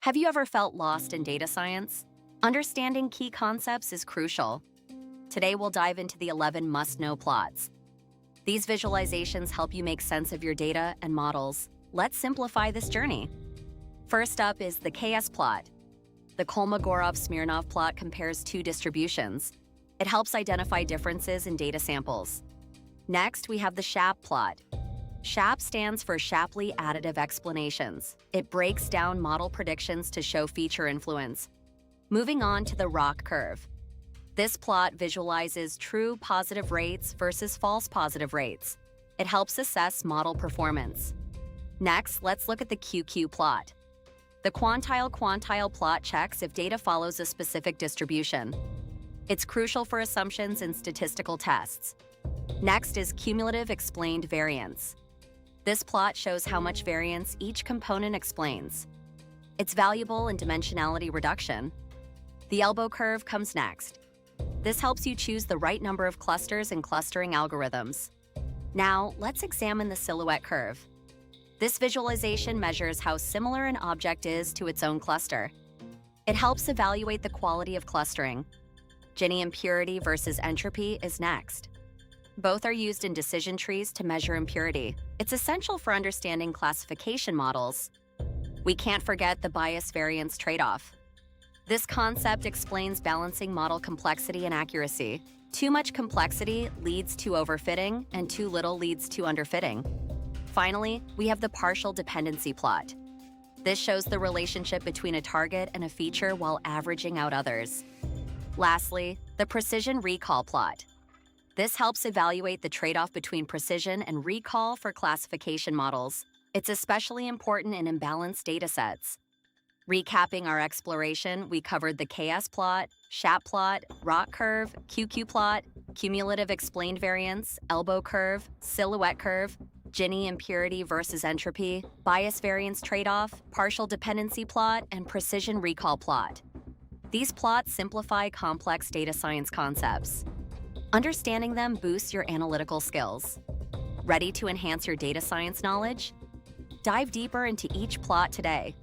Have you ever felt lost in data science? Understanding key concepts is crucial. Today we'll dive into the 11 must-know plots. These visualizations help you make sense of your data and models. Let's simplify this journey. First up is the KS plot. The Kolmogorov-Smirnov plot compares two distributions. It helps identify differences in data samples. Next, we have the SHAP plot. SHAP stands for Shapley Additive Explanations. It breaks down model predictions to show feature influence. Moving on to the ROC curve. This plot visualizes true positive rates versus false positive rates. It helps assess model performance. Next, let's look at the QQ plot. The quantile-quantile plot checks if data follows a specific distribution. It's crucial for assumptions in statistical tests. Next is cumulative explained variance. This plot shows how much variance each component explains. It's valuable in dimensionality reduction. The elbow curve comes next. This helps you choose the right number of clusters in clustering algorithms. Now, let's examine the silhouette curve. This visualization measures how similar an object is to its own cluster. It helps evaluate the quality of clustering. Gini impurity versus entropy is next. Both are used in decision trees to measure impurity. It's essential for understanding classification models. We can't forget the bias-variance tradeoff. This concept explains balancing model complexity and accuracy. Too much complexity leads to overfitting, and too little leads to underfitting. Finally, we have the partial dependency plot. This shows the relationship between a target and a feature while averaging out others. Lastly, the precision recall plot. This helps evaluate the trade-off between precision and recall for classification models. It's especially important in imbalanced datasets. Recapping our exploration, we covered the KS plot, SHAP plot, ROC curve, QQ plot, cumulative explained variance, elbow curve, silhouette curve, Gini impurity versus entropy, bias-variance tradeoff, partial dependency plot, and precision recall plot. These plots simplify complex data science concepts. Understanding them boosts your analytical skills. Ready to enhance your data science knowledge? Dive deeper into each plot today.